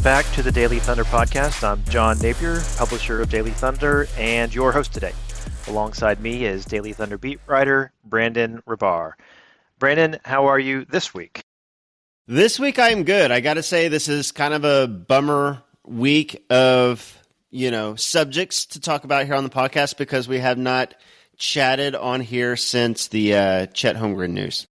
back to the Daily Thunder podcast. I'm John Napier, publisher of Daily Thunder, and your host today. Alongside me is Daily Thunder beat writer Brandon Rahbar. Brandon, how are you this week? This week I'm good. I got to say this is kind of a bummer week of, subjects to talk about here on the podcast because we have not chatted on here since the Chet Holmgren news.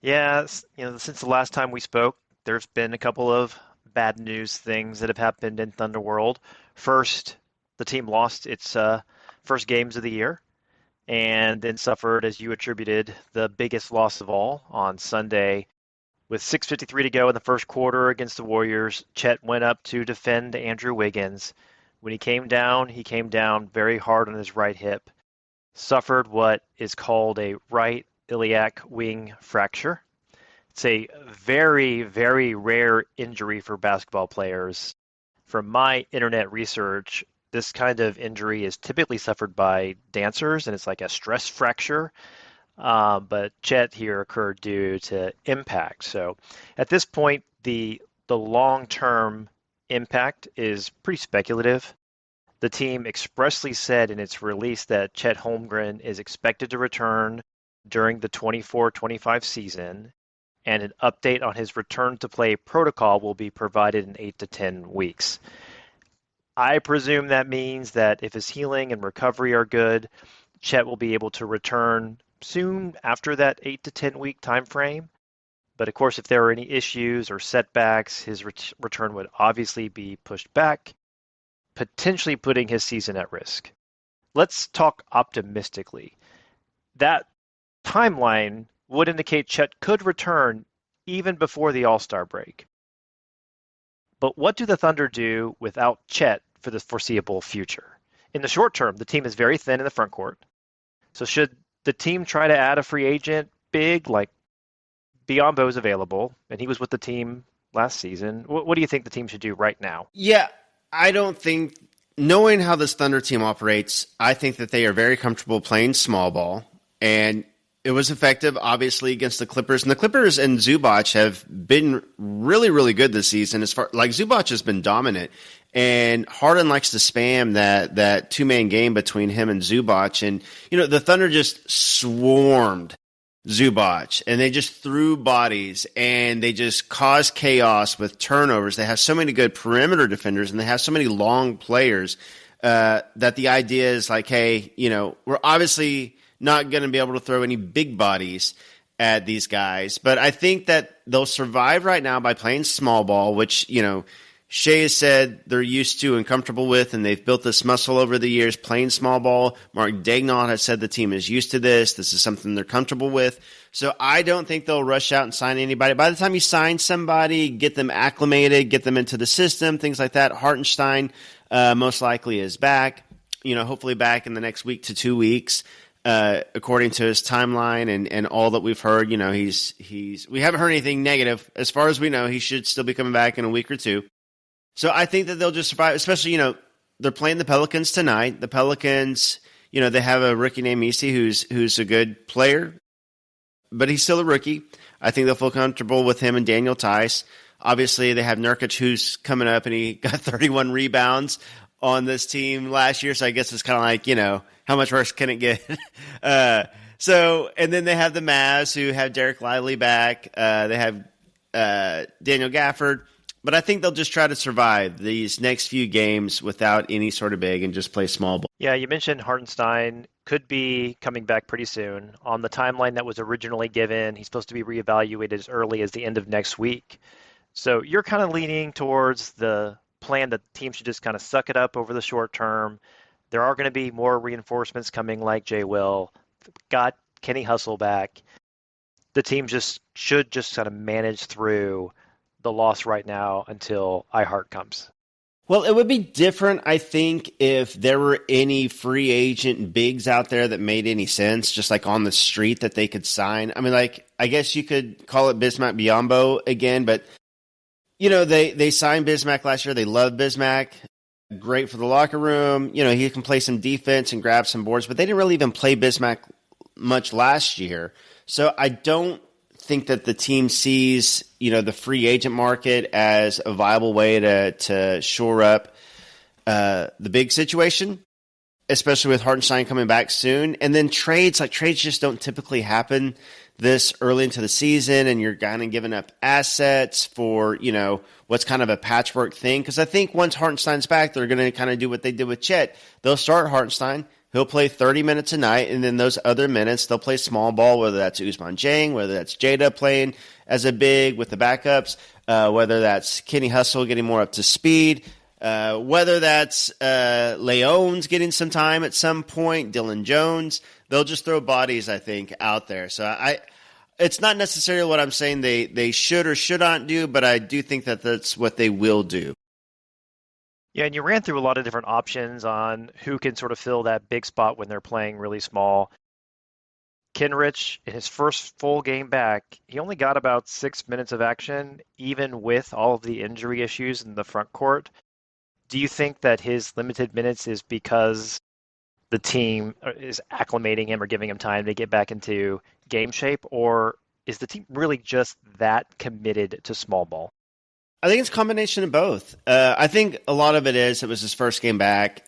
Yeah, since the last time we spoke, there's been a couple of bad news things that have happened in Thunder World. First, the team lost its first games of the year and then suffered, as you attributed, the biggest loss of all on Sunday. With 6:53 to go in the first quarter against the Warriors, Chet went up to defend Andrew Wiggins. When he came down very hard on his right hip, suffered what is called a right iliac wing fracture. It's a very, very rare injury for basketball players. From my internet research, this kind of injury is typically suffered by dancers, and it's like a stress fracture. But Chet here occurred due to impact. So at this point, the long-term impact is pretty speculative. The team expressly said in its release that Chet Holmgren is expected to return during the 24-25 season, and an update on his return to play protocol will be provided in 8 to 10 weeks. I presume that means that if his healing and recovery are good, Chet will be able to return soon after that 8 to 10 week time frame. But of course, if there are any issues or setbacks, his return would obviously be pushed back, potentially putting his season at risk. Let's talk optimistically. That timeline would indicate Chet could return even before the All-Star break. But what do the Thunder do without Chet for the foreseeable future? In the short term, the team is very thin in the front court. So should the team try to add a free agent big like Biyombo is available, and he was with the team last season? What do you think the team should do right now? Yeah, I don't think, knowing how this Thunder team operates, I think that they are very comfortable playing small ball, and it was effective, obviously, against the Clippers. And the Clippers and Zubac have been really, really good this season. Zubac has been dominant. And Harden likes to spam that two-man game between him and Zubac. And, the Thunder just swarmed Zubac. And they just threw bodies. And they just caused chaos with turnovers. They have so many good perimeter defenders. And they have so many long players that the idea is like, hey, we're obviously not going to be able to throw any big bodies at these guys. But I think that they'll survive right now by playing small ball, which, Shea has said they're used to and comfortable with, and they've built this muscle over the years playing small ball. Mark Daigneault has said the team is used to this. This is something they're comfortable with. So I don't think they'll rush out and sign anybody. By the time you sign somebody, get them acclimated, get them into the system, things like that. Hartenstein most likely is back, hopefully back in the next week to 2 weeks. According to his timeline and all that we've heard, we haven't heard anything negative. As far as we know, he should still be coming back in a week or two. So I think that they'll just survive, especially, they're playing the Pelicans tonight. The Pelicans, they have a rookie named Isi who's a good player, but he's still a rookie. I think they'll feel comfortable with him and Daniel Tice. Obviously, they have Nurkic who's coming up, and he got 31 rebounds on this team last year. So I guess it's kind of like, how much worse can it get? And then they have the Mavs who have Derek Lively back. They have Daniel Gafford. But I think they'll just try to survive these next few games without any sort of big and just play small ball. Yeah, you mentioned Hartenstein could be coming back pretty soon. On the timeline that was originally given, he's supposed to be reevaluated as early as the end of next week. So you're kind of leaning towards the plan that the team should just kind of suck it up over the short term. There are going to be more reinforcements coming like Jay Will. Got Kenny Hustle back. The team should just kind of manage through the loss right now until iHeart comes. Well, it would be different, I think, if there were any free agent bigs out there that made any sense, just like on the street that they could sign. I mean, I guess you could call it Bismack Biyombo again, but, they signed Bismack last year. They love Bismack. Great for the locker room. He can play some defense and grab some boards, but they didn't really even play Bismack much last year. So I don't think that the team sees, the free agent market as a viable way to shore up the big situation, especially with Hartenstein coming back soon. And then trades just don't typically happen this early into the season, and you're kind of giving up assets for, what's kind of a patchwork thing. Because I think once Hartenstein's back, they're going to kind of do what they did with Chet. They'll start Hartenstein. He'll play 30 minutes a night, and then those other minutes, they'll play small ball, whether that's Ousmane Dieng, whether that's Jada playing as a big with the backups, whether that's Kenny Hustle getting more up to speed, whether that's Leon's getting some time at some point, Dylan Jones. They'll just throw bodies, I think, out there. So it's not necessarily what I'm saying they should or should not do, but I do think that that's what they will do. Yeah, and you ran through a lot of different options on who can sort of fill that big spot when they're playing really small. Kenrich, in his first full game back, he only got about 6 minutes of action, even with all of the injury issues in the front court. Do you think that his limited minutes is because the team is acclimating him or giving him time to get back into game shape, or is the team really just that committed to small ball? I think it's a combination of both. I think a lot of it was his first game back,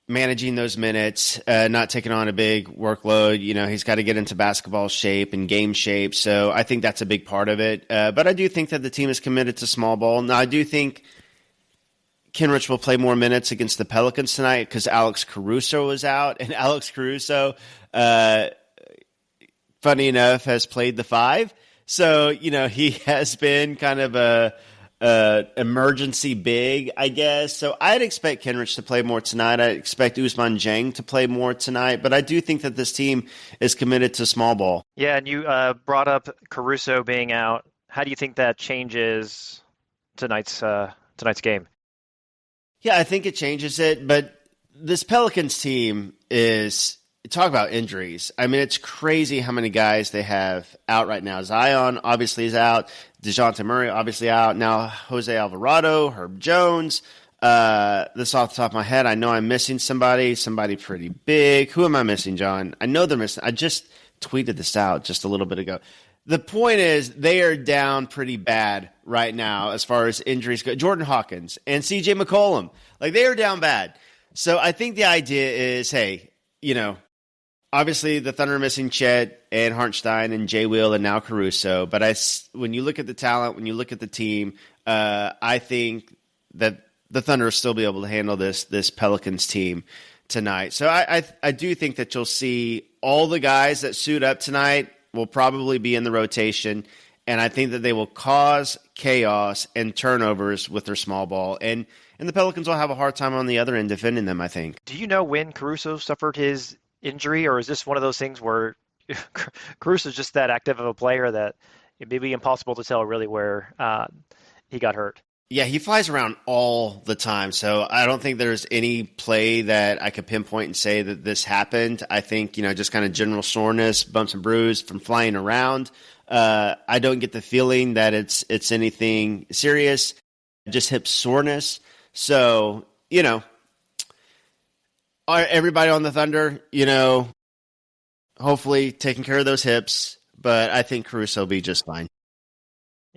managing those minutes, not taking on a big workload. He's got to get into basketball shape and game shape. So I think that's a big part of it. But I do think that the team is committed to small ball. Now, I do think Kenrich will play more minutes against the Pelicans tonight because Alex Caruso was out. And Alex Caruso, funny enough, has played the 5. So, he has been kind of a emergency big, I guess. So I'd expect Kenrich to play more tonight. I expect Ousmane Dieng to play more tonight. But I do think that this team is committed to small ball. Yeah, and you brought up Caruso being out. How do you think that changes tonight's game? Yeah, I think it changes it. But this Pelicans team is... Talk about injuries. I mean, it's crazy how many guys they have out right now. Zion obviously is out. DeJounte Murray obviously out. Now Jose Alvarado, Herb Jones. This off the top of my head, I know I'm missing somebody pretty big. Who am I missing, John? I know they're missing. I just tweeted this out just a little bit ago. The point is they are down pretty bad right now as far as injuries go. Jordan Hawkins and CJ McCollum, they are down bad. So I think the idea is, hey, obviously, the Thunder are missing Chet and Hartenstein and Jay Will and now Caruso. But when you look at the talent, when you look at the team, I think that the Thunder will still be able to handle this Pelicans team tonight. So I do think that you'll see all the guys that suit up tonight will probably be in the rotation. And I think that they will cause chaos and turnovers with their small ball. And the Pelicans will have a hard time on the other end defending them, I think. Do you know when Caruso suffered his injury, or is this one of those things where Caruso is just that active of a player that it may be impossible to tell really where he got hurt? Yeah, he flies around all the time, so I don't think there's any play that I could pinpoint and say that this happened. I think, just kind of general soreness, bumps and bruise from flying around. I don't get the feeling that it's anything serious, just hip soreness. So, everybody on the Thunder, hopefully taking care of those hips, but I think Caruso will be just fine.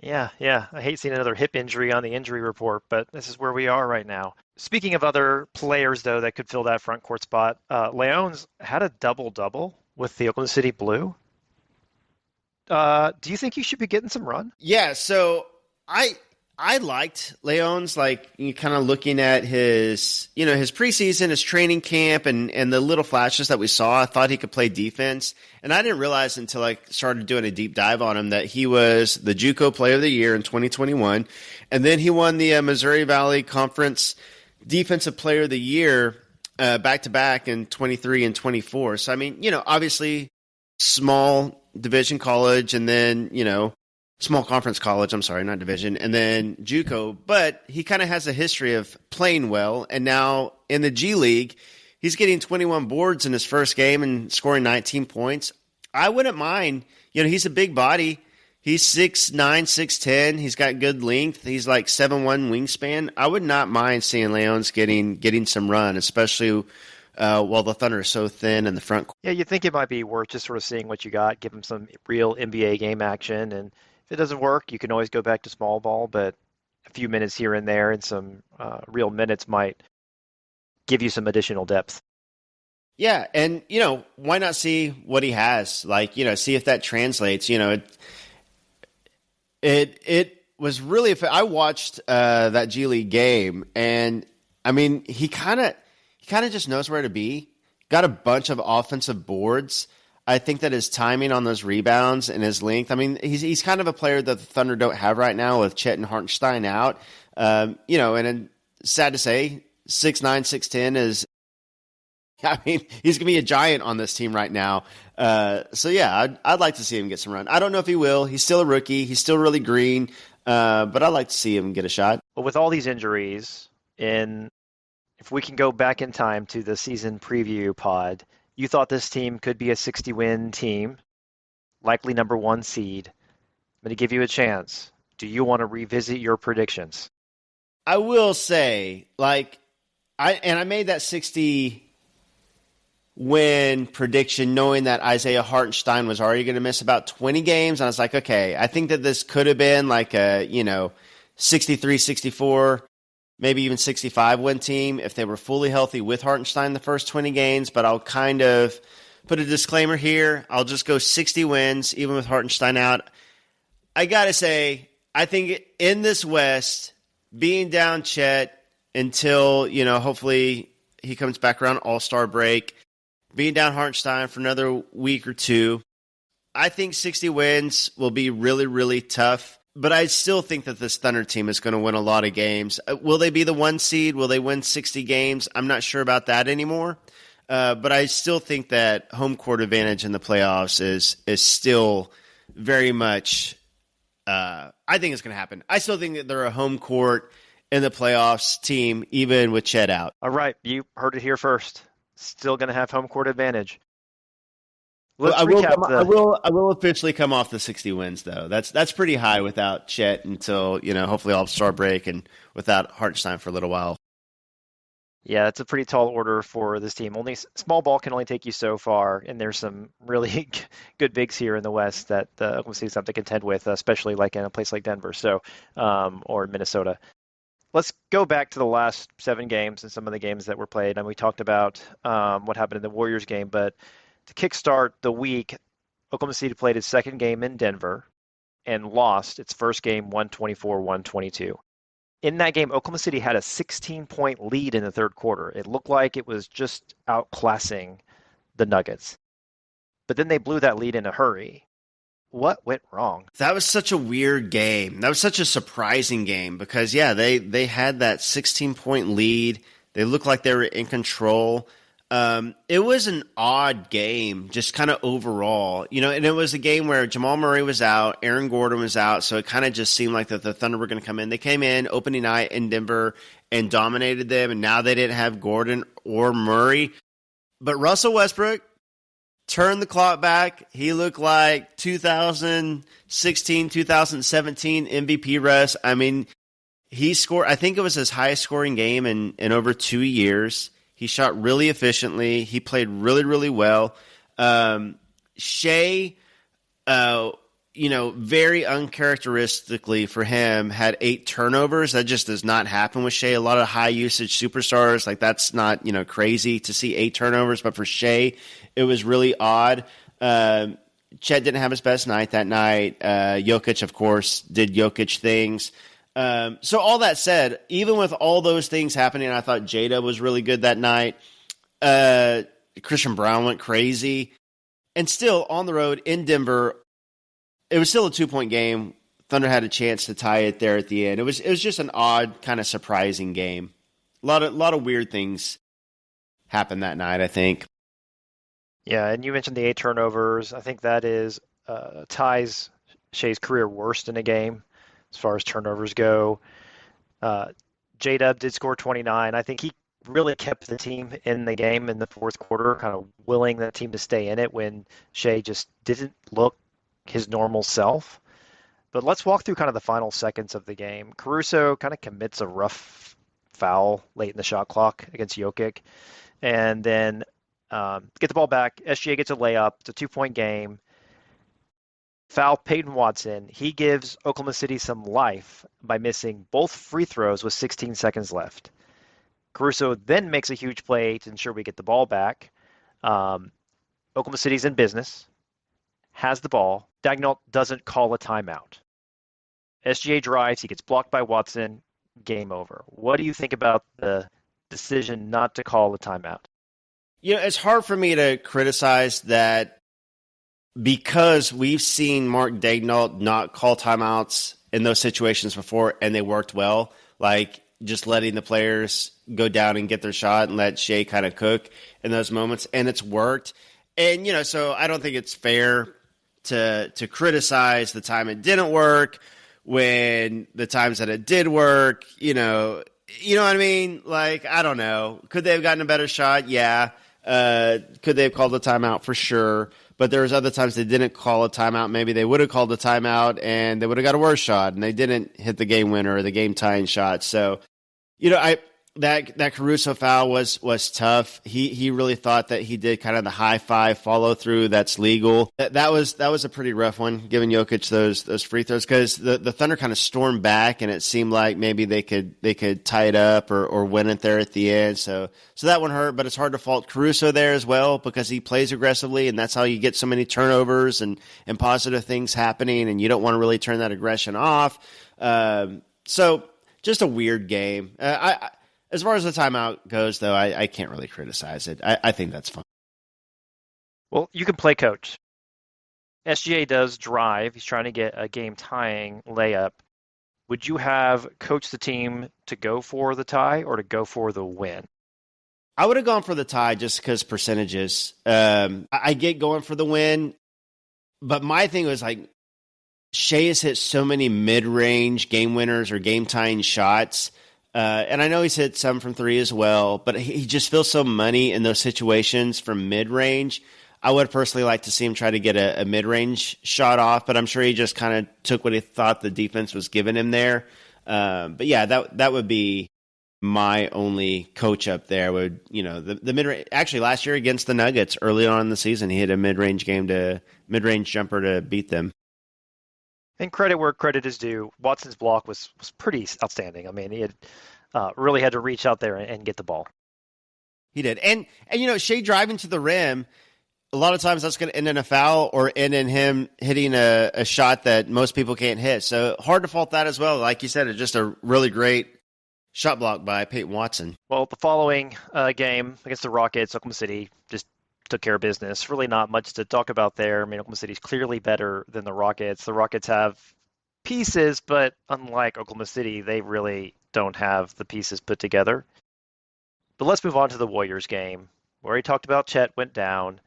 Yeah. I hate seeing another hip injury on the injury report, but this is where we are right now. Speaking of other players, though, that could fill that front court spot, Leon's had a double-double with the Oklahoma City Blue. Do you think he should be getting some run? Yeah, so I liked Leon's, you kind of looking at his preseason, his training camp, and the little flashes that we saw. I thought he could play defense, and I didn't realize until I started doing a deep dive on him that he was the JUCO Player of the Year in 2021, and then he won the Missouri Valley Conference Defensive Player of the Year back-to-back in 23 and 24. So, I mean, obviously small division college, and then, small conference college, I'm sorry, not division, and then JUCO, but he kind of has a history of playing well, and now in the G League, he's getting 21 boards in his first game and scoring 19 points. I wouldn't mind. He's a big body. He's 6'9", 6'10". He's got good length. He's like 7'1" wingspan. I would not mind seeing Leon's getting some run, especially while the Thunder is so thin in the front. Yeah, you think it might be worth just sort of seeing what you got, give them some real NBA game action, and if it doesn't work, you can always go back to small ball, but a few minutes here and there and some real minutes might give you some additional depth. Yeah, and why not see what he has? Like, see if that translates. It was really. I watched that G League game, and I mean, he kind of just knows where to be. Got a bunch of offensive boards. I think that his timing on those rebounds and his length. I mean, he's kind of a player that the Thunder don't have right now with Chet and Hartenstein out. And sad to say, 6'9", 6'10" is. I mean, he's going to be a giant on this team right now. So, yeah, I'd like to see him get some run. I don't know if he will. He's still a rookie. He's still really green. But I'd like to see him get a shot. But with all these injuries, if we can go back in time to the season preview pod, you thought this team could be a 60-win team, likely number 1 seed. I'm going to give you a chance. Do you want to revisit your predictions? I will say, I made that 60 win prediction knowing that Isaiah Hartenstein was already going to miss about 20 games. And I was like, okay, I think that this could have been like a, 63, 64, maybe even 65 win team if they were fully healthy with Hartenstein the first 20 games. But I'll kind of put a disclaimer here. I'll just go 60 wins, even with Hartenstein out. I got to say, I think in this West, being down Chet until, hopefully he comes back around All-Star break, being down Hartenstein for another week or two, I think 60 wins will be really, really tough. But I still think that this Thunder team is going to win a lot of games. Will they be the 1 seed? Will they win 60 games? I'm not sure about that anymore. But I still think that home court advantage in the playoffs is still very much I think it's going to happen. I still think that they're a home court in the playoffs team, even with Chet out. All right, you heard it here first. Still going to have home court advantage. Let's recap. I will officially come off the 60 wins, though. That's pretty high without Chet until, hopefully All-Star break and without Hartenstein for a little while. Yeah, it's a pretty tall order for this team. Only small ball can only take you so far, and there's some really good bigs here in the West that Oklahoma City's have to contend with, especially like in a place like Denver, or Minnesota. Let's go back to the last 7 games and some of the games that were played. And we talked about what happened in the Warriors game. But to kickstart the week, Oklahoma City played its second game in Denver and lost its first game 124-122. In that game, Oklahoma City had a 16-point lead in the third quarter. It looked like it was just outclassing the Nuggets. But then they blew that lead in a hurry. What went wrong? That was such a weird game. That was such a surprising game because, yeah, they had that 16-point lead. They looked like they were in control. It was an odd game, just kind of overall. And it was a game where Jamal Murray was out, Aaron Gordon was out, so it kind of just seemed like that the Thunder were going to come in. They came in opening night in Denver and dominated them, and now they didn't have Gordon or Murray. But Russell Westbrook turned the clock back. He looked like 2016, 2017 MVP Russ. I mean, he scored, I think it was his highest scoring game in over 2 years. He shot really efficiently. He played really, really well. Shea, very uncharacteristically for him, had 8 turnovers. That just does not happen with Shea. A lot of high usage superstars, like that's not, crazy to see 8 turnovers. But for Shea, it was really odd. Chet didn't have his best night that night. Jokic, of course, did Jokic things. So all that said, even with all those things happening, I thought Jada was really good that night. Christian Brown went crazy. And still, on the road in Denver, it was still a 2-point game. Thunder had a chance to tie it there at the end. It was just an odd, kind of surprising game. A lot of weird things happened that night, I think. Yeah, and you mentioned the 8 turnovers. I think that is ties Shea's career worst in a game as far as turnovers go. J-Dub did score 29. I think he really kept the team in the game in the fourth quarter, kind of willing that team to stay in it when Shea just didn't look his normal self. But let's walk through kind of the final seconds of the game. Caruso kind of commits a rough foul late in the shot clock against Jokic. and then get the ball back. SGA gets a layup. It's a 2-point game. Foul Peyton Watson. He gives Oklahoma City some life by missing both free throws with 16 seconds left. Caruso then makes a huge play to ensure we get the ball back. Oklahoma City's in business, has the ball. Daigneault doesn't call a timeout. SGA drives, he gets blocked by Watson, game over. What do you think about the decision not to call a timeout? It's hard for me to criticize that because we've seen Mark Daigneault not call timeouts in those situations before, and they worked well, like just letting the players go down and get their shot and let Shea kind of cook in those moments, and it's worked. And, so I don't think it's fair to criticize the time it didn't work when the times that it did work, you know what I mean? Like, I don't know. Could they have gotten a better shot? Yeah. Could they have called a timeout? For sure. But there was other times they didn't call a timeout. Maybe they would have called a timeout and they would have got a worse shot, and they didn't hit the game winner or the game tying shot. So, that Caruso foul was tough. He really thought that he did kind of the high five follow through that's legal. That was a pretty rough one, giving Jokic those free throws, because the Thunder kind of stormed back and it seemed like maybe they could tie it up or win it there at the end. So that one hurt, but it's hard to fault Caruso there as well because he plays aggressively, and that's how you get so many turnovers and positive things happening, and you don't want to really turn that aggression off. So just a weird game. As far as the timeout goes, though, I can't really criticize it. I think that's fine. Well, you can play coach. SGA does drive. He's trying to get a game-tying layup. Would you have coached the team to go for the tie or to go for the win? I would have gone for the tie just because percentages. I get going for the win, but my thing was like, Shea has hit so many mid-range game winners or game-tying shots. And I know he's hit some from three as well, but he just feels so money in those situations from mid-range. I would personally like to see him try to get a mid-range shot off, but I'm sure he just kind of took what he thought the defense was giving him there. But yeah, that would be my only coach up there. Would the mid-range? Actually, last year against the Nuggets, early on in the season, he hit a mid-range jumper to beat them. And credit where credit is due. Watson's block was pretty outstanding. I mean, he had really had to reach out there and get the ball. He did. And Shea driving to the rim, a lot of times that's going to end in a foul or end in him hitting a shot that most people can't hit. So hard to fault that as well. Like you said, it's just a really great shot block by Peyton Watson. Well, the following game against the Rockets, Oklahoma City just took care of business. Really not much to talk about there. I mean, Oklahoma City's clearly better than the Rockets. The Rockets have pieces, but unlike Oklahoma City, they really don't have the pieces put together. But let's move on to the Warriors game. We already talked about Chet went down.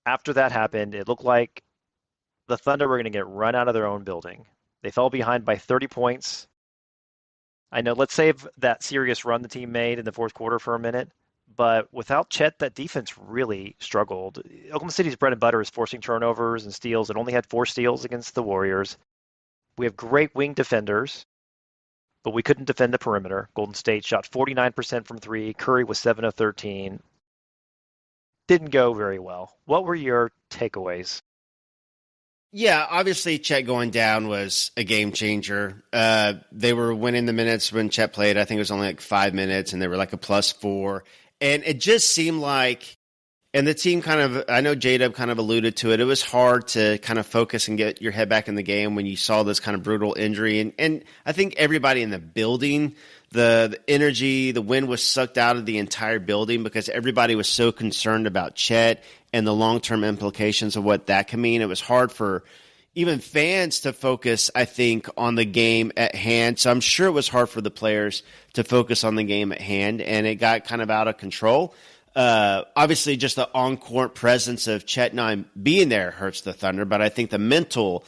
After that happened, it looked like the Thunder were going to get run out of their own building. They fell behind by 30 points. I know, let's save that serious run the team made in the fourth quarter for a minute. But without Chet, that defense really struggled. Oklahoma City's bread and butter is forcing turnovers and steals. It only had 4 steals against the Warriors. We have great wing defenders, but we couldn't defend the perimeter. Golden State shot 49% from 3. Curry was 7 of 13. Didn't go very well. What were your takeaways? Yeah, obviously Chet going down was a game changer. They were winning the minutes when Chet played. I think it was only like 5 minutes, and they were like a +4. And it just seemed like, and the team kind of, I know J-Dub kind of alluded to it, it was hard to kind of focus and get your head back in the game when you saw this kind of brutal injury. And I think everybody in the building, the energy, the wind was sucked out of the entire building because everybody was so concerned about Chet and the long-term implications of what that can mean. It was hard for even fans to focus, I think, on the game at hand. So I'm sure it was hard for the players to focus on the game at hand, and it got kind of out of control. Obviously, just the on-court presence of Chet Nine being there hurts the Thunder, but I think the mental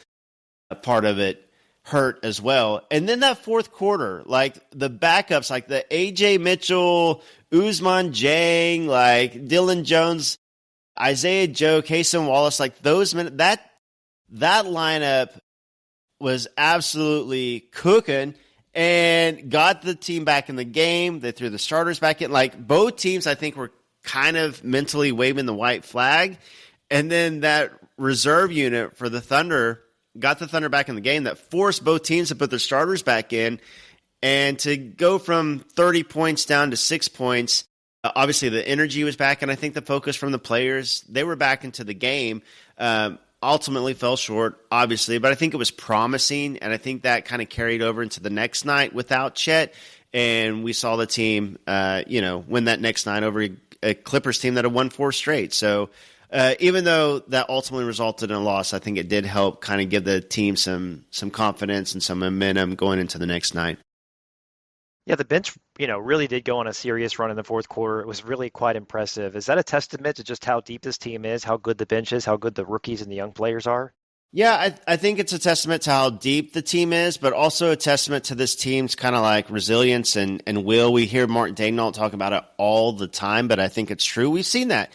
part of it hurt as well. And then that fourth quarter, like the backups, like the A.J. Mitchell, Ousmane Dieng, like Dylan Jones, Isaiah Joe, Cason Wallace, like those minutes, that lineup was absolutely cooking and got the team back in the game. They threw the starters back in. Like both teams, I think, were kind of mentally waving the white flag. And then that reserve unit for the Thunder got the Thunder back in the game that forced both teams to put their starters back in. And to go from 30 points down to 6 points, obviously the energy was back, and I think the focus from the players, they were back into the game. Ultimately fell short, obviously, but I think it was promising, and I think that kind of carried over into the next night without Chet, and we saw the team, win that next night over a Clippers team that had won 4 straight. So even though that ultimately resulted in a loss, I think it did help kind of give the team some confidence and some momentum going into the next night. Yeah, the bench, really did go on a serious run in the fourth quarter. It was really quite impressive. Is that a testament to just how deep this team is, how good the bench is, how good the rookies and the young players are? Yeah, I think it's a testament to how deep the team is, but also a testament to this team's kind of like resilience and will. We hear Mark Daigneault talk about it all the time, but I think it's true. We've seen that.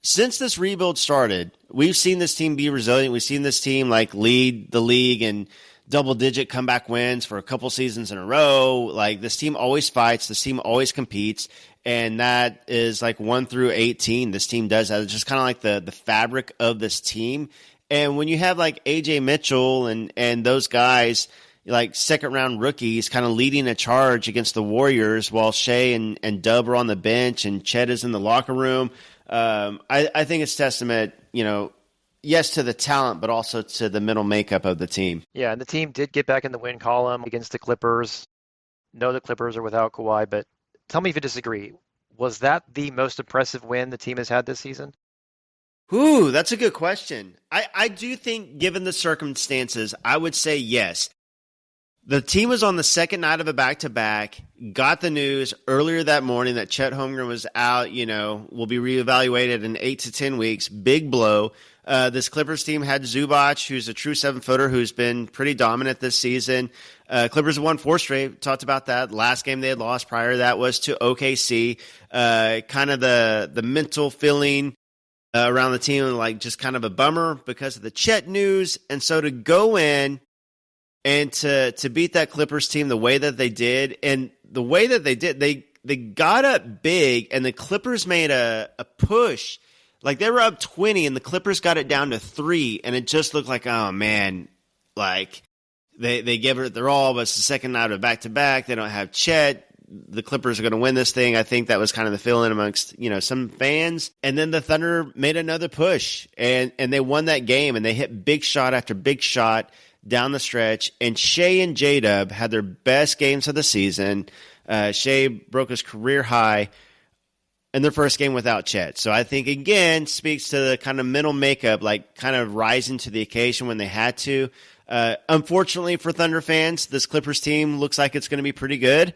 Since this rebuild started, we've seen this team be resilient. We've seen this team like lead the league and double-digit comeback wins for a couple seasons in a row. Like, this team always fights. This team always competes. And that is like 1 through 18. This team does that. It's just kind of like the fabric of this team. And when you have like A.J. Mitchell and those guys, like second-round rookies, kind of leading a charge against the Warriors while Shea and Dub are on the bench and Chet is in the locker room, I think it's testament, yes, to the talent, but also to the mental makeup of the team. Yeah, and the team did get back in the win column against the Clippers. No, the Clippers are without Kawhi, but tell me if you disagree. Was that the most impressive win the team has had this season? Ooh, that's a good question. I do think, given the circumstances, I would say yes. The team was on the second night of a back-to-back, got the news earlier that morning that Chet Holmgren was out, will be reevaluated in 8 to 10 weeks. Big blow. This Clippers team had Zubac, who's a true 7-footer who's been pretty dominant this season. Clippers have won 4 straight. Talked about that. Last game they had lost prior to that was to OKC. Kind of the mental feeling around the team, like just kind of a bummer because of the Chet news. And so to go in and to beat that Clippers team the way that they did, and the way that they did, they got up big, and the Clippers made a push. Like, they were up 20, and the Clippers got it down to 3, and it just looked like, oh, man, like, they give it their all, but it's the second night of back-to-back. They don't have Chet. The Clippers are going to win this thing. I think that was kind of the feeling amongst, some fans. And then the Thunder made another push, and they won that game, and they hit big shot after big shot down the stretch. And Shea and J-Dub had their best games of the season. Shea broke his career high in their first game without Chet. So I think, again, speaks to the kind of mental makeup, like kind of rising to the occasion when they had to. Unfortunately for Thunder fans, this Clippers team looks like it's going to be pretty good,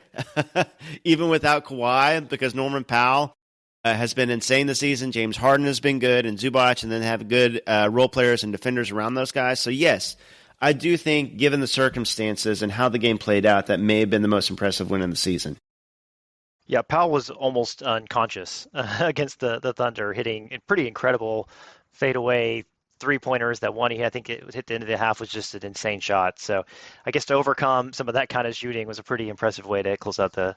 even without Kawhi, because Norman Powell has been insane this season. James Harden has been good, and Zubac, and then have good role players and defenders around those guys. So, yes, I do think, given the circumstances and how the game played out, that may have been the most impressive win of the season. Yeah, Powell was almost unconscious against the Thunder, hitting pretty incredible fadeaway three-pointers. That one I think it was hit the end of the half, was just an insane shot. So I guess to overcome some of that kind of shooting was a pretty impressive way to close out the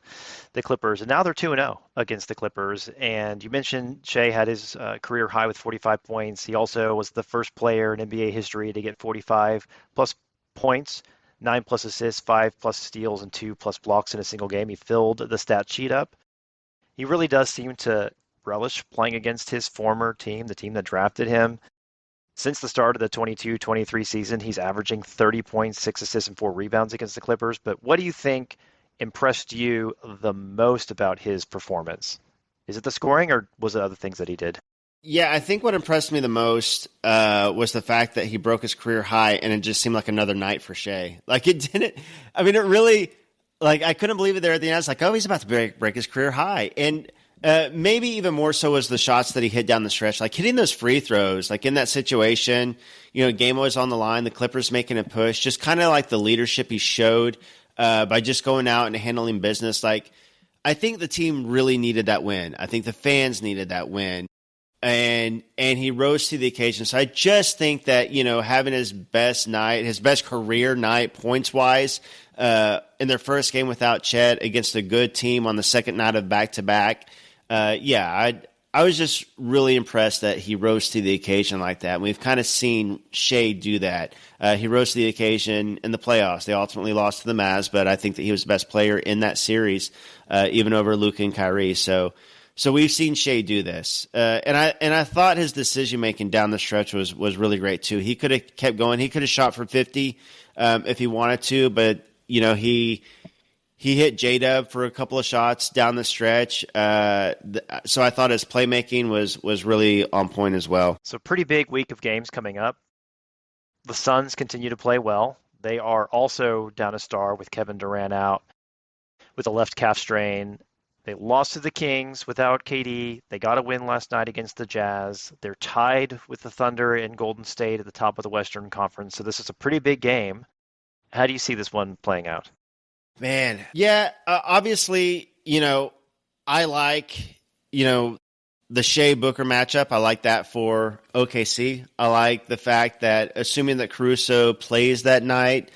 Clippers. And now they're 2-0 against the Clippers. And you mentioned Shea had his career high with 45 points. He also was the first player in NBA history to get 45-plus points, 9+ assists, 5+ steals, and 2+ blocks in a single game. He filled the stat sheet up. He really does seem to relish playing against his former team, the team that drafted him. Since the start of the 22-23 season, he's averaging 30 points, 6 assists, and 4 rebounds against the Clippers. But what do you think impressed you the most about his performance? Is it the scoring, or was it other things that he did? Yeah, I think what impressed me the most was the fact that he broke his career high, and it just seemed like another night for Shea. Like, it didn't – I mean, it really – like, I couldn't believe it there at the end. It's like, oh, he's about to break his career high. And maybe even more so was the shots that he hit down the stretch. Like, hitting those free throws, like in that situation, game was on the line, the Clippers making a push, just kind of like the leadership he showed by just going out and handling business. Like, I think the team really needed that win. I think the fans needed that win. And he rose to the occasion. So I just think that, having his best night, his best career night points-wise, in their first game without Chet against a good team on the second night of back-to-back, I was just really impressed that he rose to the occasion like that. And we've kind of seen Shea do that. He rose to the occasion in the playoffs. They ultimately lost to the Mavs, but I think that he was the best player in that series, even over Luka and Kyrie. So we've seen Shea do this, and I thought his decision making down the stretch was really great too. He could have kept going. He could have shot for 50 if he wanted to, but he hit J-Dub for a couple of shots down the stretch. So I thought his playmaking was really on point as well. So pretty big week of games coming up. The Suns continue to play well. They are also down a star with Kevin Durant out with a left calf strain. They lost to the Kings without KD. They got a win last night against the Jazz. They're tied with the Thunder and Golden State at the top of the Western Conference. So this is a pretty big game. How do you see this one playing out? Man, yeah, obviously, I like, the Shea Booker matchup. I like that for OKC. I like the fact that, assuming that Caruso plays that night,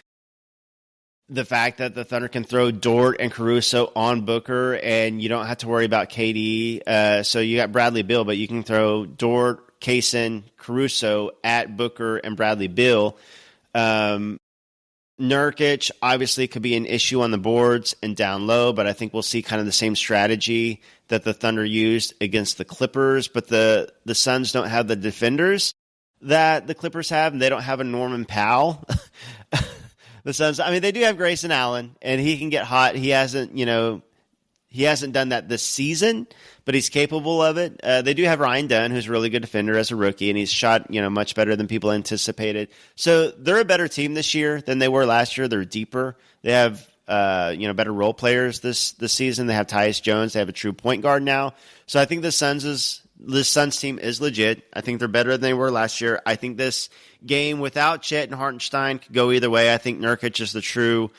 the fact that the Thunder can throw Dort and Caruso on Booker and you don't have to worry about KD. So you got Bradley Beal, but you can throw Dort, Kaysen, Caruso at Booker and Bradley Beal. Nurkic obviously could be an issue on the boards and down low, but I think we'll see kind of the same strategy that the Thunder used against the Clippers. But the Suns don't have the defenders that the Clippers have, and they don't have a Norman Powell. The Suns, I mean, they do have Grayson Allen, and he can get hot. He hasn't done that this season, but he's capable of it. They do have Ryan Dunn, who's a really good defender as a rookie, and he's shot, much better than people anticipated. So they're a better team this year than they were last year. They're deeper. They have, better role players this season. They have Tyus Jones. They have a true point guard now. So I think the Suns team is legit. I think they're better than they were last year. I think this game without Chet and Hartenstein could go either way. I think Nurkic is the true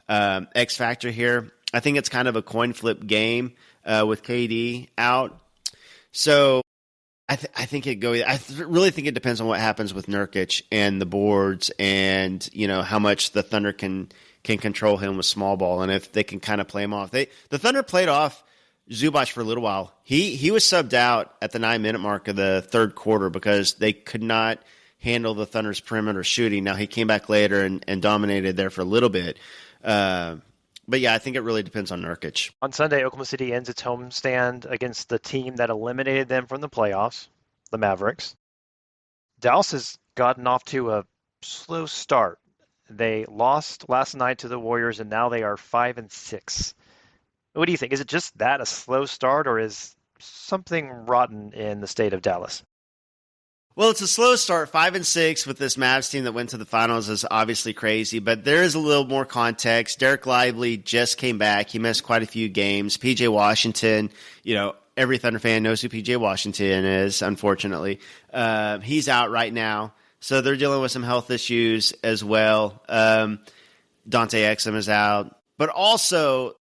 X factor here. I think it's kind of a coin flip game with KD out. So I think it go. I really think it depends on what happens with Nurkic and the boards, and how much the Thunder can control him with small ball, and if they can kind of play him off. The Thunder played off Zubac for a little while. He was subbed out at the 9-minute mark of the third quarter because they could not handle the Thunder's perimeter shooting. Now he came back later and dominated there for a little bit. But yeah, I think it really depends on Nurkic. On Sunday, Oklahoma City ends its homestand against the team that eliminated them from the playoffs, the Mavericks. Dallas has gotten off to a slow start. They lost last night to the Warriors, and now they are 5-6. What do you think? Is it just that, a slow start, or is something rotten in the state of Dallas? Well, it's a slow start. 5-6 with this Mavs team that went to the finals is obviously crazy, but there is a little more context. Derek Lively just came back. He missed quite a few games. PJ Washington, every Thunder fan knows who PJ Washington is, unfortunately. He's out right now, so they're dealing with some health issues as well. Dante Exum is out. But also,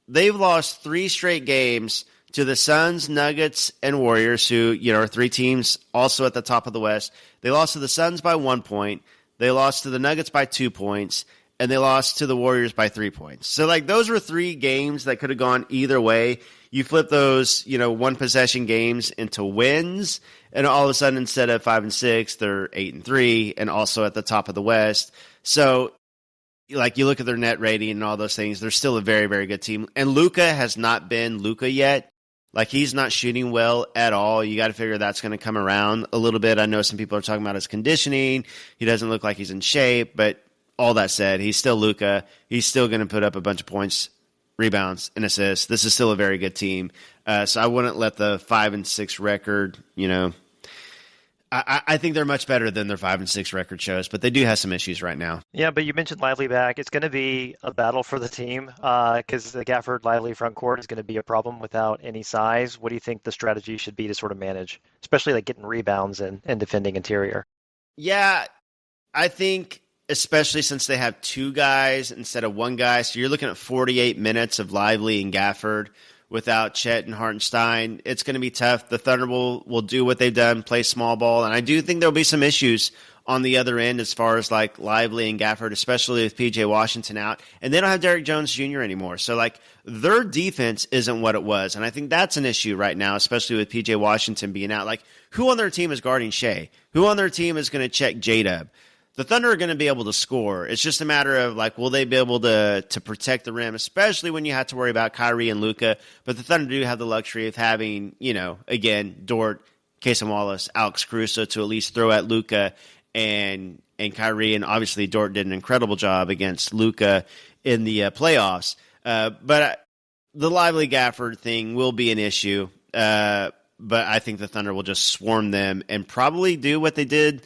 they've lost 3 straight games to the Suns, Nuggets, and Warriors, who are 3 teams also at the top of the West. They lost to the Suns by 1 point. They lost to the Nuggets by 2 points. And they lost to the Warriors by 3 points. So, those were 3 games that could have gone either way. You flip those, one-possession games into wins, and all of a sudden, instead of 5-6, they're 8-3, and also at the top of the West. So, you look at their net rating and all those things, they're still a very, very good team. And Luka has not been Luka yet. He's not shooting well at all. You got to figure that's going to come around a little bit. I know some people are talking about his conditioning. He doesn't look like he's in shape, but all that said, he's still Luka. He's still going to put up a bunch of points, rebounds, and assists. This is still a very good team. So I wouldn't let the 5-6 record, I think they're much better than their 5-6 record shows, but they do have some issues right now. Yeah, but you mentioned Lively back. It's going to be a battle for the team because the Gafford-Lively front court is going to be a problem without any size. What do you think the strategy should be to sort of manage, especially getting rebounds and defending interior? Yeah, I think especially since they have 2 guys instead of 1 guy, so you're looking at 48 minutes of Lively and Gafford without Chet and Hartenstein. It's going to be tough. The Thunder will do what they've done, play small ball, and I do think there'll be some issues on the other end as far as like Lively and Gafford, especially with PJ Washington out. And they don't have Derrick Jones Jr. anymore. So like their defense isn't what it was. And I think that's an issue right now, especially with PJ Washington being out. Like who on their team is guarding Shea? Who on their team is going to check J-Dub? The Thunder are going to be able to score. It's just a matter of like, will they be able to protect the rim, especially when you have to worry about Kyrie and Luka. But the Thunder do have the luxury of having, again, Dort, Casey Wallace, Alex Caruso to at least throw at Luka and Kyrie. And obviously Dort did an incredible job against Luka in the playoffs. But the Lively Gafford thing will be an issue. But I think the Thunder will just swarm them and probably do what they did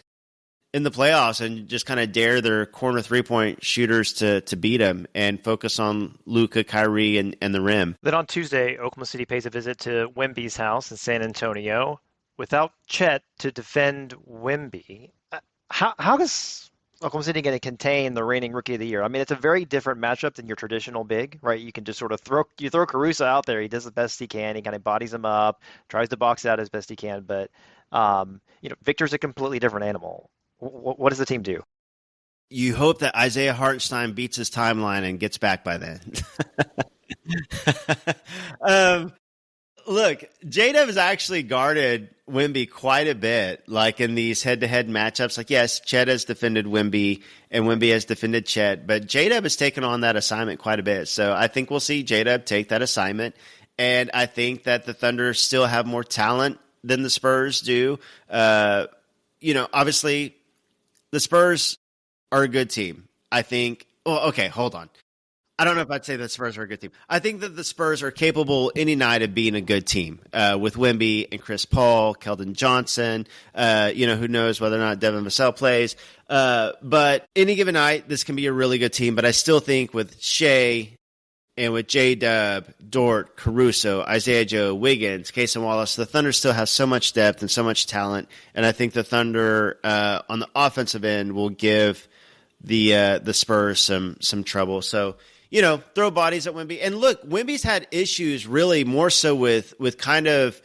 in the playoffs and just kind of dare their corner three-point shooters to beat them and focus on Luka, Kyrie, and the rim. Then on Tuesday, Oklahoma City pays a visit to Wemby's house in San Antonio. Without Chet to defend Wemby, how is Oklahoma City going to contain the reigning Rookie of the Year? I mean, it's a very different matchup than your traditional big, right? You can just sort of throw Caruso out there. He does the best he can. He kind of bodies him up, tries to box it out as best he can. But, Victor's a completely different animal. What does the team do? You hope that Isaiah Hartenstein beats his timeline and gets back by then. Look, J-Dub has actually guarded Wemby quite a bit, like in these head-to-head matchups. Like, yes, Chet has defended Wemby, and Wemby has defended Chet, but J-Dub has taken on that assignment quite a bit. So I think we'll see J-Dub take that assignment, and I think that the Thunder still have more talent than the Spurs do. Obviously, the Spurs are a good team. I think – well, okay, hold on. I don't know if I'd say the Spurs are a good team. I think that the Spurs are capable any night of being a good team with Wemby and Chris Paul, Keldon Johnson, who knows whether or not Devin Vassell plays. But any given night, this can be a really good team. But I still think with Shea and with J-Dub, Dort, Caruso, Isaiah Joe, Wiggins, Casey Wallace, the Thunder still have so much depth and so much talent. And I think the Thunder on the offensive end will give the Spurs some trouble. So, throw bodies at Wemby. And look, Wemby's had issues really more so with kind of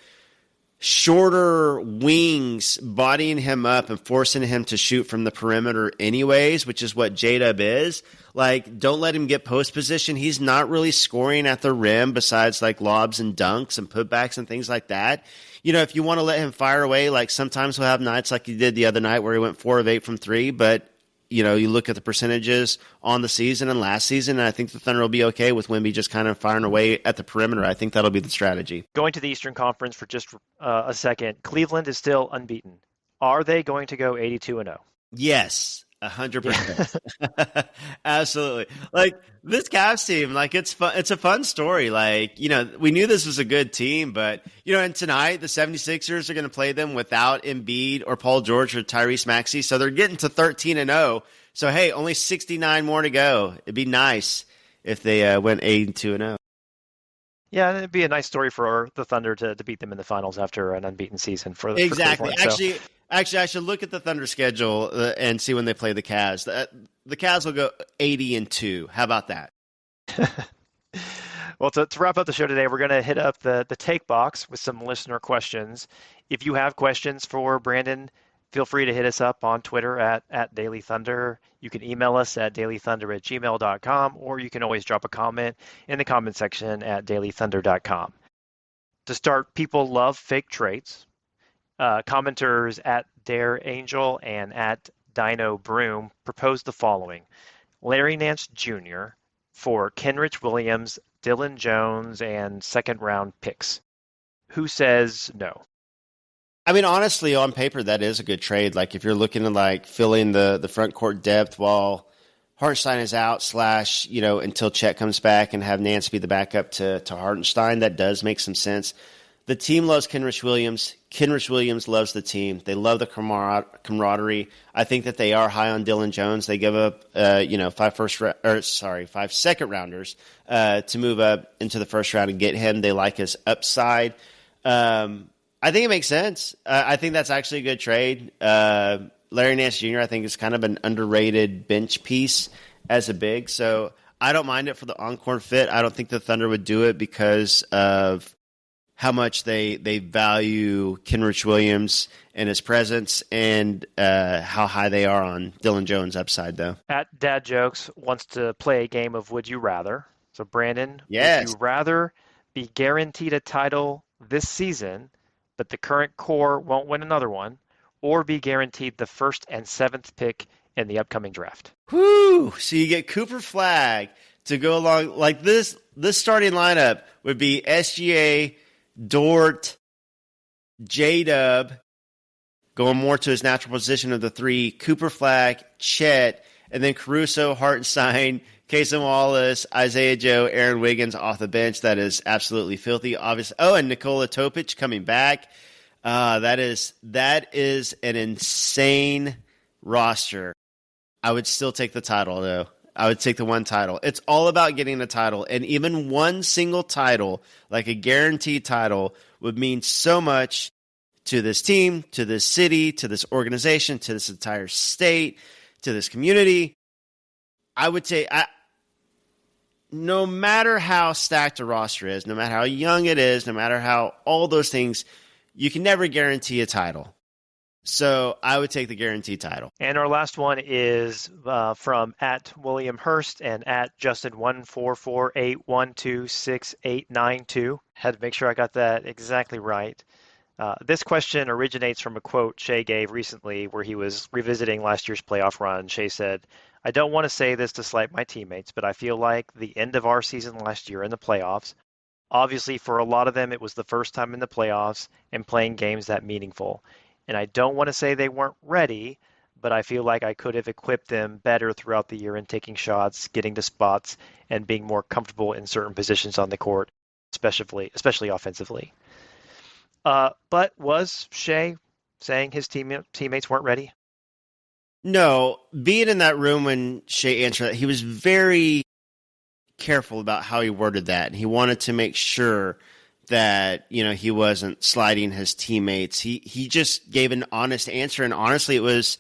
shorter wings bodying him up and forcing him to shoot from the perimeter anyways, which is what J-Dub is. Like, don't let him get post position. He's not really scoring at the rim besides like lobs and dunks and putbacks and things like that. If you want to let him fire away, like sometimes he'll have nights like he did the other night where he went 4 of 8 from 3, but you look at the percentages on the season and last season, and I think the Thunder will be okay with Wemby just kind of firing away at the perimeter. I think that'll be the strategy. Going to the Eastern Conference for just a second, Cleveland is still unbeaten. Are they going to go 82-0? Yes, 100%. Absolutely. Like this Cavs team, like it's fun. It's a fun story. Like, we knew this was a good team, but and tonight the 76ers are going to play them without Embiid or Paul George or Tyrese Maxey. So they're getting to 13-0. So, hey, only 69 more to go. It'd be nice if they went 82-0. Yeah, it'd be a nice story for the Thunder to beat them in the finals after an unbeaten season for exactly. For Cleveland, Actually, I should look at the Thunder schedule and see when they play the Cavs. The Cavs will go 80-2. How about that? Well, to wrap up the show today, we're going to hit up the take box with some listener questions. If you have questions for Brandon, feel free to hit us up on Twitter at Daily Thunder. You can email us at dailythunder@gmail.com, or you can always drop a comment in the comment section at dailythunder.com. To start, people love fake trades. Commenters at Dare Angel and at Dino Broom proposed the following: Larry Nance Jr. for Kenrich Williams, Dylan Jones, and second-round picks. Who says no? I mean, honestly, on paper, that is a good trade. Like, if you're looking at, like, filling the front court depth while Hartenstein is out until Chet comes back and have Nance be the backup to Hartenstein, that does make some sense. The team loves Kenrich Williams. Kenrich Williams loves the team. They love the camaraderie. I think that they are high on Dylan Jones. They give up, 5 second rounders to move up into the first round and get him. They like his upside. I think it makes sense. I think that's actually a good trade. Larry Nance Jr., I think, is kind of an underrated bench piece as a big. So I don't mind it for the on-court fit. I don't think the Thunder would do it because of how much they value Kenrich Williams and his presence, and how high they are on Dylan Jones' upside, though. At Dad Jokes wants to play a game of Would You Rather. So, Brandon, would Yes. you rather be guaranteed a title this season, but the current core won't win another one, or be guaranteed the first and seventh pick in the upcoming draft? Whoo! So you get Cooper Flagg to go along like this. This starting lineup would be SGA, Dort, J-Dub, going more to his natural position of the three, Cooper Flagg, Chet, and then Caruso, Hartenstein, Casey Wallace, Isaiah Joe, Aaron Wiggins off the bench. That is absolutely filthy. Obviously, and Nikola Topic coming back. That is an insane roster. I would still take the title, though. I would take the one title. It's all about getting a title, and even one single title, like a guaranteed title, would mean so much to this team, to this city, to this organization, to this entire state, to this community. I would say, no matter how stacked a roster is, no matter how young it is, no matter how all those things, you can never guarantee a title. So I would take the guaranteed title. And our last one is from at William Hurst and at Justin14481268892. Had to make sure I got that exactly right. This question originates from a quote Shea gave recently where he was revisiting last year's playoff run. Shea said, "I don't want to say this to slight my teammates, but I feel like the end of our season last year in the playoffs, obviously for a lot of them it was the first time in the playoffs and playing games that meaningful. And I don't want to say they weren't ready, but I feel like I could have equipped them better throughout the year in taking shots, getting to spots, and being more comfortable in certain positions on the court, especially offensively." But was Shea saying his teammates weren't ready? No, being in that room when Shea answered that, he was very careful about how he worded that. He wanted to make sure that, he wasn't sliding his teammates. He just gave an honest answer, and honestly, it was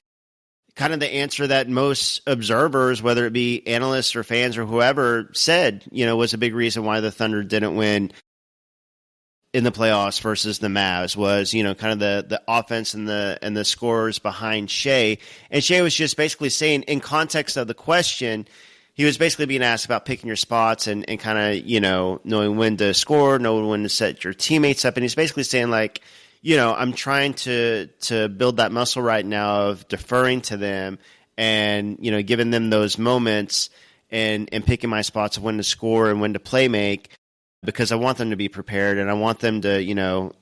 kind of the answer that most observers, whether it be analysts or fans or whoever, said, was a big reason why the Thunder didn't win in the playoffs versus the Mavs was, kind of the offense and the scores behind Shea. And Shea was just basically saying, in context of the question, he was basically being asked about picking your spots and kind of, knowing when to score, knowing when to set your teammates up. And he's basically saying, like, I'm trying to build that muscle right now of deferring to them and, giving them those moments and picking my spots of when to score and when to play make, because I want them to be prepared, and I want them to,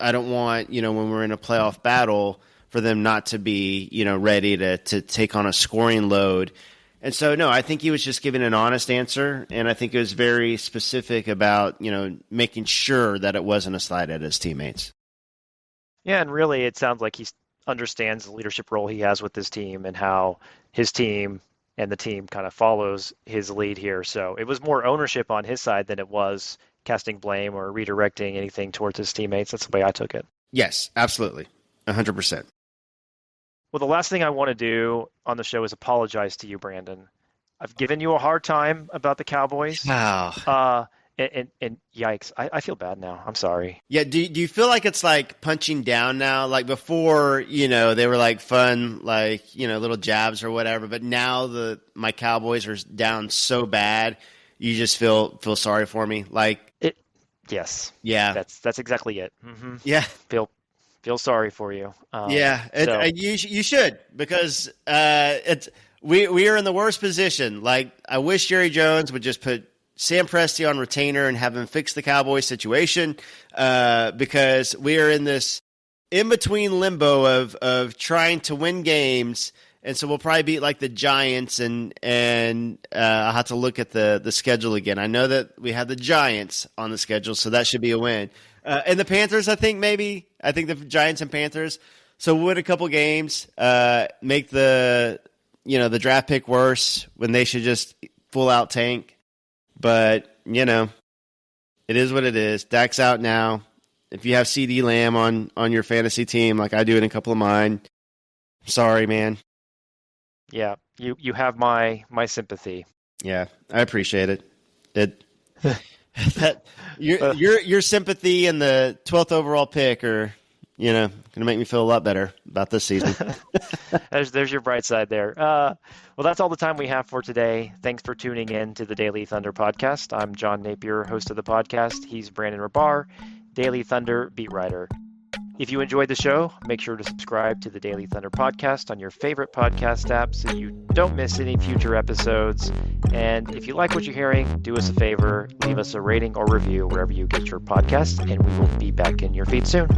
I don't want, when we're in a playoff battle for them not to be, ready to take on a scoring load. And so, no, I think he was just giving an honest answer, and I think it was very specific about, making sure that it wasn't a slide at his teammates. Yeah, and really it sounds like he understands the leadership role he has with this team and how his team and the team kind of follows his lead here. So it was more ownership on his side than it was casting blame or redirecting anything towards his teammates. That's the way I took it. Yes, absolutely. 100%. Well, the last thing I want to do on the show is apologize to you, Brandon. I've given you a hard time about the Cowboys. Wow. And yikes, I feel bad now. I'm sorry. Yeah, do you feel like it's like punching down now? Like before, they were like fun, like, little jabs or whatever, but now my Cowboys are down so bad, you just feel sorry for me. Like yes. Yeah. That's exactly it. Mm-hmm. Yeah. Feel sorry for you. You should, because we are in the worst position. Like, I wish Jerry Jones would just put Sam Presti on retainer and have him fix the Cowboys situation, because we are in this in-between limbo of trying to win games, and so we'll probably beat like the Giants, and I'll have to look at the schedule again. I know that we have the Giants on the schedule, so that should be a win. And the Panthers, I think the Giants and Panthers. So we'll win a couple games, make the draft pick worse when they should just full out tank. But, it is what it is. Dak's out now. If you have CD Lamb on your fantasy team, like I do in a couple of mine, sorry, man. Yeah, you have my sympathy. Yeah, I appreciate it. that your sympathy and the 12th overall pick are, going to make me feel a lot better about this season. There's your bright side there. Well, that's all the time we have for today. Thanks for tuning in to the Daily Thunder podcast. I'm John Napier, host of the podcast. He's Brandon Rahbar, Daily Thunder beat writer. If you enjoyed the show, make sure to subscribe to the Daily Thunder podcast on your favorite podcast app so you don't miss any future episodes. And if you like what you're hearing, do us a favor, leave us a rating or review wherever you get your podcast, and we will be back in your feed soon.